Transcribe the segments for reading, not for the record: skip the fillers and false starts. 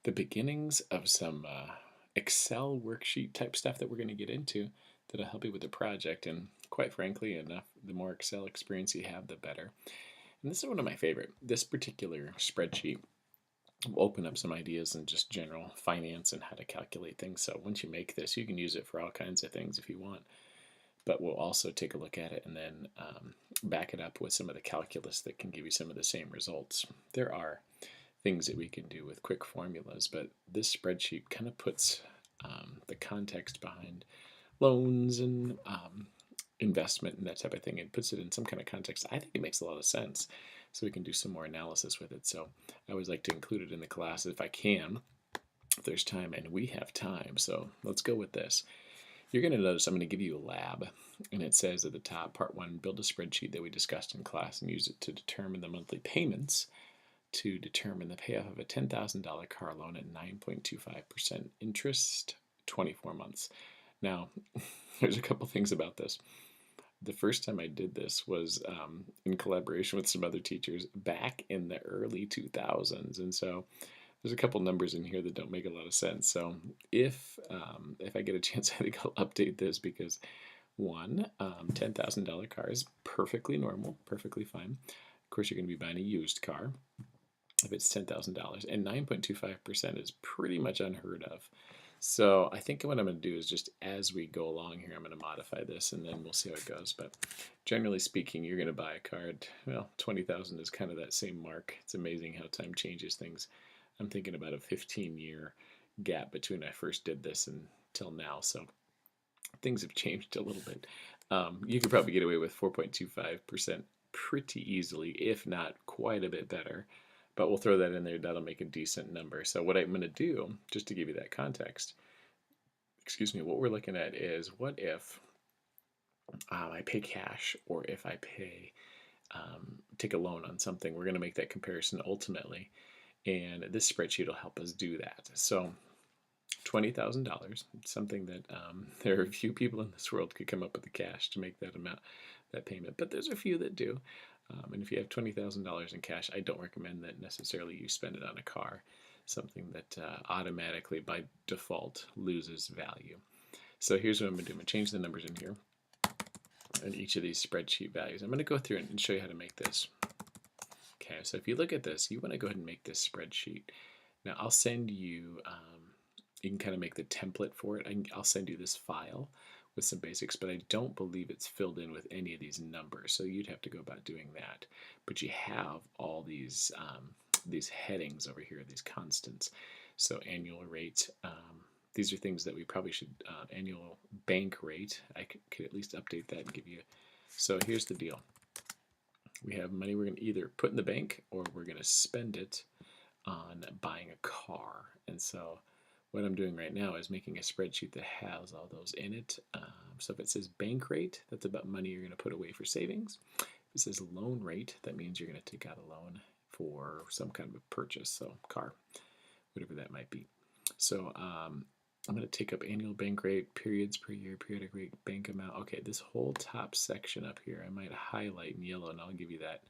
the beginnings of some Excel worksheet type stuff that we're going to get into that'll help you with the project. And quite frankly, enough, the more Excel experience you have, the better. And this is one of my favorite. This particular spreadsheet will open up some ideas in just general finance and how to calculate things. So once you make this, you can use it for all kinds of things if you want. But we'll also take a look at it and then back it up with some of the calculus that can give you some of the same results. There are things that we can do with quick formulas, but this spreadsheet kind of puts the context behind loans and investment and that type of thing. It puts it in some kind of context. I think it makes a lot of sense, so we can do some more analysis with it. So I always like to include it in the class if I can, if there's time, and we have time. So let's go with this. You're going to notice I'm going to give you a lab, and it says at the top, Part 1, build a spreadsheet that we discussed in class and use it to determine the monthly payments to determine the payoff of a $10,000 car loan at 9.25% interest, 24 months. Now, there's a couple things about this. The first time I did this was in collaboration with some other teachers back in the early 2000s, and so there's a couple numbers in here that don't make a lot of sense. So if I get a chance, I think I'll update this because one, $10,000 car is perfectly normal, perfectly fine. Of course, you're going to be buying a used car if it's $10,000, and 9.25% is pretty much unheard of. So I think what I'm going to do is just as we go along here, I'm going to modify this and then we'll see how it goes. But generally speaking, you're going to buy a car at, well, 20,000 is kind of that same mark. It's amazing how time changes things. I'm thinking about a 15-year gap between I first did this until now. So things have changed a little bit. You could probably get away with 4.25% pretty easily, if not quite a bit better. But we'll throw that in there. That'll make a decent number. So what I'm going to do, just to give you that context, excuse me, what we're looking at is what if I pay cash or if I pay take a loan on something. We're going to make that comparison ultimately, and this spreadsheet will help us do that. So $20,000, something that there are a few people in this world could come up with the cash to make that amount, that payment, but there's a few that do. And if you have $20,000 in cash, I don't recommend that necessarily you spend it on a car, something that automatically by default loses value. So here's what I'm going to do. I'm going to change the numbers in here and each of these spreadsheet values. I'm going to go through and show you how to make this. Okay, so if you look at this, you want to go ahead and make this spreadsheet. Now I'll send you, you can kind of make the template for it. I'll send you this file with some basics, but I don't believe it's filled in with any of these numbers, so you'd have to go about doing that. But you have all these headings over here, these constants. So annual rate, these are things that we probably should, annual bank rate, I could at least update that and give you. So here's the deal. We have money we're going to either put in the bank or we're going to spend it on buying a car. And so what I'm doing right now is making a spreadsheet that has all those in it. So if it says bank rate, that's about money you're going to put away for savings. If it says loan rate, that means you're going to take out a loan for some kind of a purchase, so car, whatever that might be. So I'm going to take up annual bank rate, periods per year, periodic rate, bank amount. Okay, this whole top section up here, I might highlight in yellow, and I'll give you that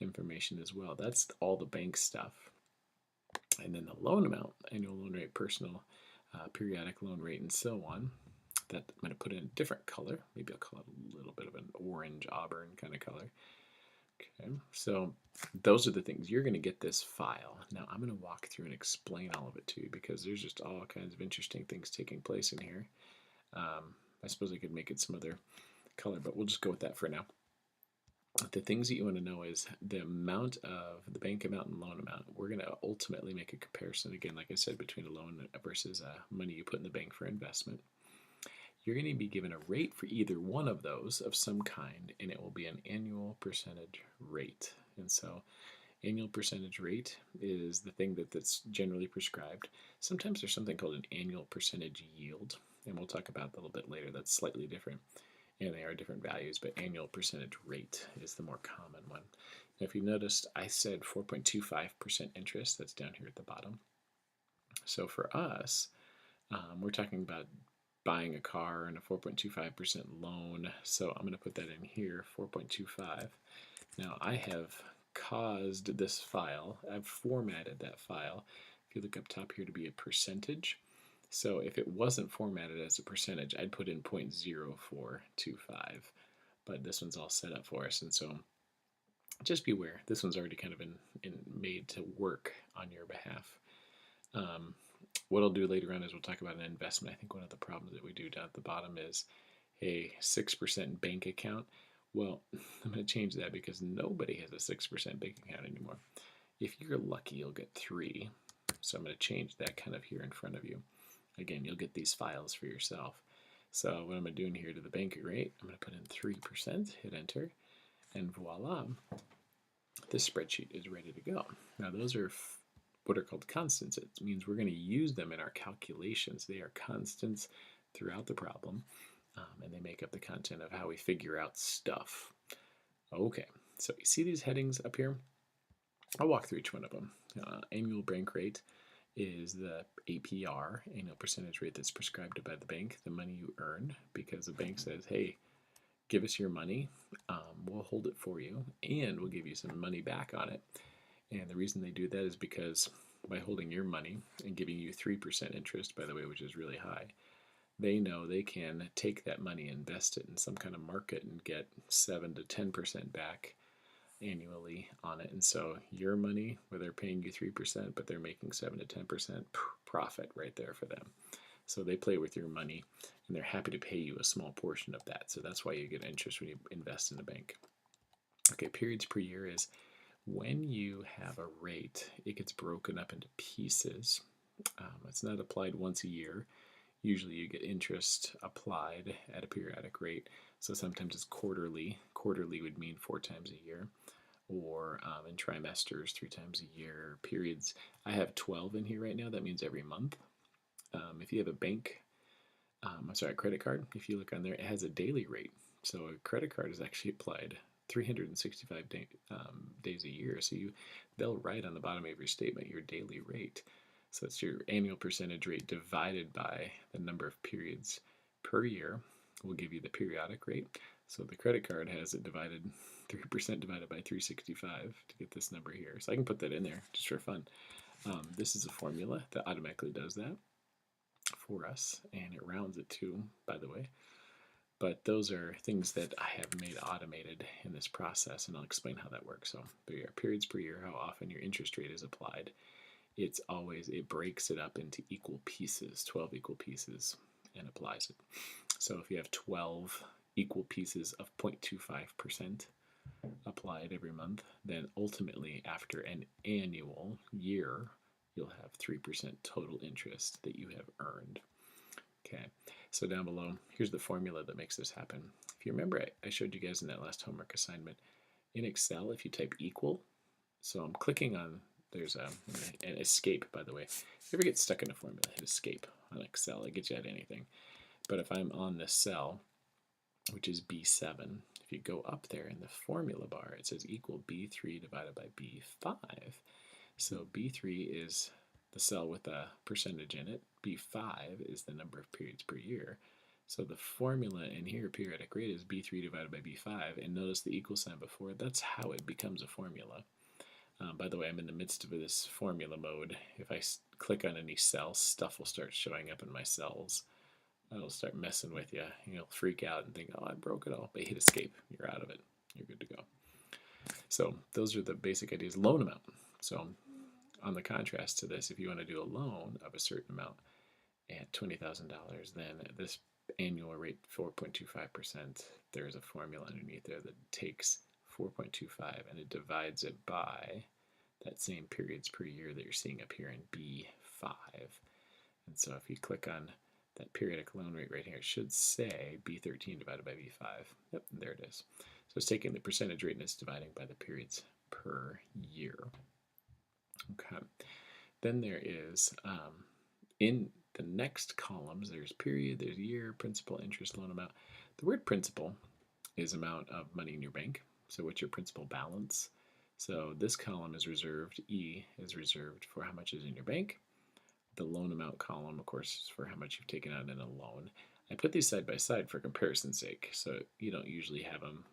information as well. That's all the bank stuff. And then the loan amount, annual loan rate, personal, periodic loan rate, and so on. That I'm going to put in a different color. Maybe I'll call it a little bit of an orange auburn kind of color. Okay, so those are the things. You're going to get this file. Now I'm going to walk through and explain all of it to you because there's just all kinds of interesting things taking place in here. I suppose I could make it some other color, but we'll just go with that for now. The things that you want to know is the amount of the bank amount and loan amount. We're going to ultimately make a comparison, again, like I said, between a loan versus money you put in the bank for investment. You're going to be given a rate for either one of those of some kind, and it will be an annual percentage rate. And so annual percentage rate is the thing that's generally prescribed. Sometimes there's something called an annual percentage yield, and we'll talk about that a little bit later. That's slightly different, and they are different values, but annual percentage rate is the more common one. Now, if you noticed, I said 4.25% interest. That's down here at the bottom. So for us, we're talking about buying a car and a 4.25% loan. So I'm going to put that in here, 4.25. Now I have caused this file, I've formatted that file. If if you look up top here, to be a percentage. So if it wasn't formatted as a percentage, I'd put in 0.0425, but this one's all set up for us, and so just beware. This one's already kind of made to work on your behalf. What I'll do later on is we'll talk about an investment. I think one of the problems that we do down at the bottom is a 6% bank account. Well, I'm going to change that because nobody has a 6% bank account anymore. If you're lucky, you'll get 3. So I'm going to change that kind of here in front of you. Again, you'll get these files for yourself. So what I'm doing here to the bank rate, I'm going to put in 3%, hit enter, and voila, this spreadsheet is ready to go. Now those are what are called constants. It means we're going to use them in our calculations. They are constants throughout the problem, and they make up the content of how we figure out stuff. Okay, so you see these headings up here? I'll walk through each one of them. Annual bank rate is the APR, annual percentage rate that's prescribed by the bank, the money you earn, because the bank says, hey, give us your money, we'll hold it for you, and we'll give you some money back on it. And the reason they do that is because by holding your money and giving you 3% interest, by the way, which is really high, they know they can take that money and invest it in some kind of market and get 7 to 10% back annually on it. And so your money, where they're paying you 3%, but they're making 7 to 10% profit right there for them. So they play with your money, and they're happy to pay you a small portion of that. So that's why you get interest when you invest in a bank. Okay, periods per year is when you have a rate, it gets broken up into pieces. It's not applied once a year. Usually you get interest applied at a periodic rate. So sometimes it's quarterly. Quarterly would mean 4 times a year. Or in trimesters, 3 times a year. Periods, I have 12 in here right now. That means every month. If you have a credit card, if you look on there, it has a daily rate. So a credit card is actually applied 365 days a year. So they'll write on the bottom of your statement your daily rate. So it's your annual percentage rate divided by the number of periods per year will give you the periodic rate. So the credit card has it divided 3% divided by 365 to get this number here. So I can put that in there just for fun. This is a formula that automatically does that for us, and it rounds it too, by the way. But those are things that I have made automated in this process, and I'll explain how that works. So there are periods per year, how often your interest rate is applied. It breaks it up into equal pieces, 12 equal pieces, and applies it. So if you have 12 equal pieces of 0.25% applied every month, then ultimately after an annual year, you'll have 3% total interest that you have earned. Okay, so down below, here's the formula that makes this happen. If you remember, I showed you guys in that last homework assignment, in Excel, if you type equal, so I'm clicking on, there's an escape, by the way. If you ever get stuck in a formula, hit escape on Excel. It gets you at anything. But if I'm on this cell, which is B7, if you go up there in the formula bar, it says equal B3 divided by B5. So B3 is the cell with a percentage in it. B5 is the number of periods per year. So the formula in here, periodic rate, is B3 divided by B5. And notice the equal sign before. That's how it becomes a formula. By the way, I'm in the midst of this formula mode. If I click on any cell, stuff will start showing up in my cells. It'll start messing with you. You'll freak out and think, oh, I broke it all. But hit escape. You're out of it. You're good to go. So those are the basic ideas. Loan amount. So on the contrast to this, if you want to do a loan of a certain amount at $20,000, then this annual rate, 4.25%, there's a formula underneath there that takes 4.25 and it divides it by that same periods per year that you're seeing up here in B5. And so if you click on that periodic loan rate right here, it should say B13 divided by B5. Yep, there it is. So it's taking the percentage rate and it's dividing by the periods per year. Okay. Then there is, in the next columns, there's period, there's year, principal, interest, loan amount. The word principal is amount of money in your bank. So what's your principal balance? So this column is reserved, E is reserved for how much is in your bank. The loan amount column, of course, is for how much you've taken out in a loan. I put these side by side for comparison's sake. So you don't usually have them,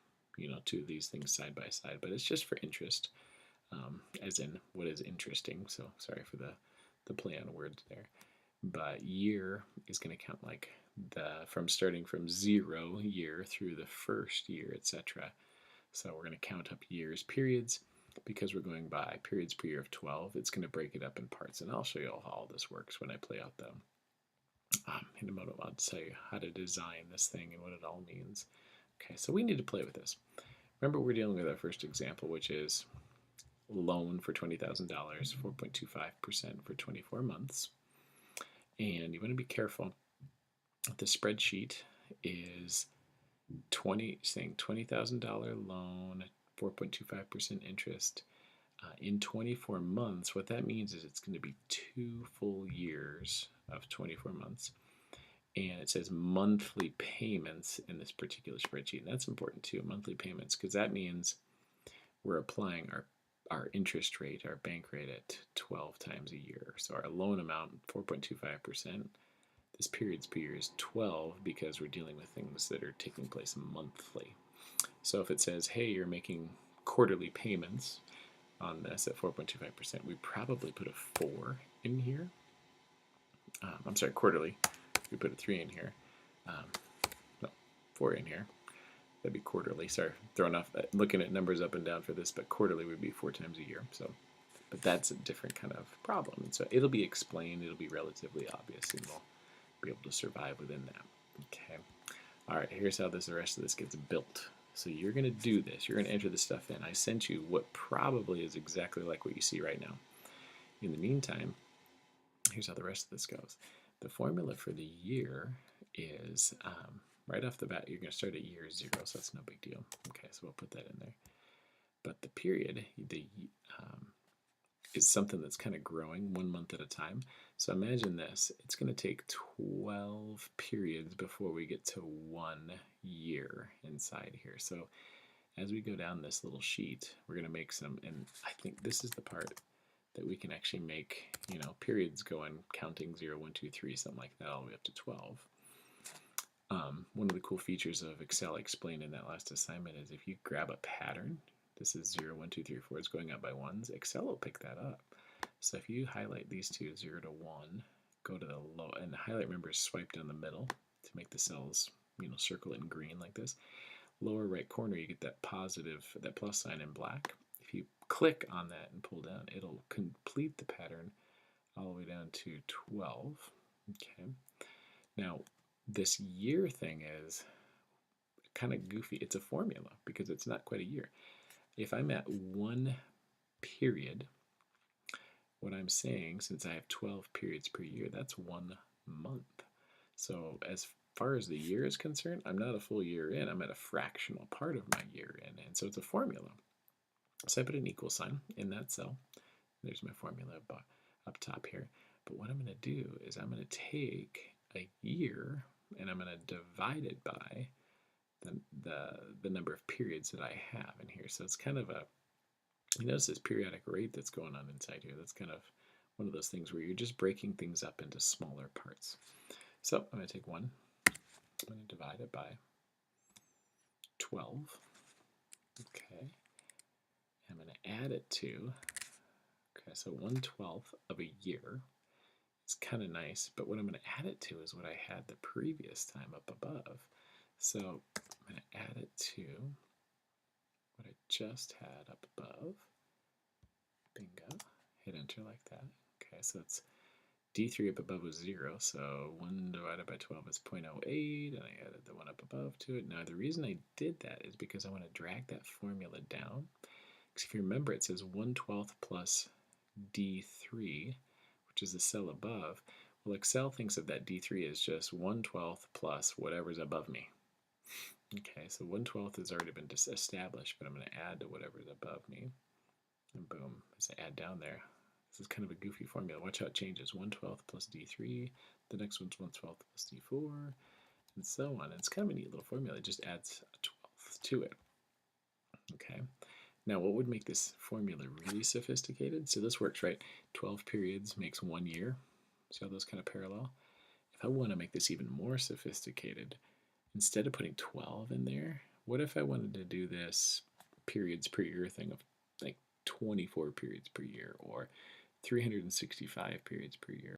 two of these things side by side, but it's just for interest. As in what is interesting. So sorry for the the play on words there. But year is going to count like from starting from 0 year through the first year, etc. So we're going to count up years, periods, because we're going by periods per year of 12. It's going to break it up in parts, and I'll show you all how all this works when I play out the in a moment. I'll tell you how to design this thing and what it all means. Okay, so we need to play with this. Remember, we're dealing with our first example, which is loan for $20,000, 4.25% for 24 months. And you want to be careful. The spreadsheet is saying $20,000 loan, 4.25% interest. In 24 months, what that means is it's going to be 2 full years of 24 months. And it says monthly payments in this particular spreadsheet. And that's important too, monthly payments, because that means we're applying our interest rate, our bank rate at 12 times a year. So our loan amount, 4.25%. This periods per year is 12 because we're dealing with things that are taking place monthly. So if it says, hey, you're making quarterly payments on this at 4.25%, we probably put a 4 in here. I'm sorry, quarterly. We put a 3 in here. No, 4 in here. That'd be quarterly. Sorry, throwing off that, looking at numbers up and down for this, but quarterly would be 4 times a year. So, but that's a different kind of problem. And so it'll be explained. It'll be relatively obvious, and we'll be able to survive within that. Okay. All right. Here's how the rest of this gets built. So you're going to do this. You're going to enter the stuff in. I sent you what probably is exactly like what you see right now. In the meantime, here's how the rest of this goes. The formula for the year is right off the bat, you're going to start at year 0, so that's no big deal. Okay, so we'll put that in there. But the period is something that's kind of growing 1 month at a time. So imagine this. It's going to take 12 periods before we get to 1 year inside here. So as we go down this little sheet, we're going to make some, and I think this is the part that we can actually make, periods going, counting 0, 1, 2, 3, something like that, all the way up to 12. One of the cool features of Excel explained in that last assignment is if you grab a pattern, this is 0, 1, 2, 3, 4, it's going up by ones, Excel will pick that up. So if you highlight these two, 0 to 1, go to the low, and the highlight, remember, is swipe down the middle to make the cells, circle it in green like this. Lower right corner, you get that positive, that plus sign in black. If you click on that and pull down, it'll complete the pattern all the way down to 12. Okay. Now, this year thing is kind of goofy. It's a formula because it's not quite a year. If I'm at 1 period, what I'm saying, since I have 12 periods per year, that's 1 month. So as far as the year is concerned, I'm not a full year in. I'm at a fractional part of my year in. And so it's a formula. So I put an equal sign in that cell. There's my formula up top here. But what I'm going to do is I'm going to take a year and I'm going to divide it by the number of periods that I have in here. So it's kind of you notice this periodic rate that's going on inside here. That's kind of one of those things where you're just breaking things up into smaller parts. So I'm going to take 1. I'm going to divide it by 12. Okay. I'm going to add it to, okay, so 1/12 of a year. It's kind of nice, but what I'm going to add it to is what I had the previous time up above. So I'm going to add it to what I just had up above. Bingo. Hit enter like that. Okay, so it's D3 up above was 0, so 1 divided by 12 is 0.08, and I added the one up above to it. Now, the reason I did that is because I want to drag that formula down. Because if you remember, it says 1/12 plus D3, which is the cell above. Well, Excel thinks of that D3 as just 1/12 plus whatever's above me. Okay, so 1/12 has already been established, but I'm going to add to whatever's above me. And boom, as I add down there, this is kind of a goofy formula. Watch how it changes. 1/12 plus D3, the next one's 1/12 plus D4, and so on. It's kind of a neat little formula. It just adds a 12th to it. Okay. Now, what would make this formula really sophisticated? So this works, right? 12 periods makes 1 year. See how those kind of parallel? If I want to make this even more sophisticated, instead of putting 12 in there, what if I wanted to do this periods per year thing of like 24 periods per year or 365 periods per year.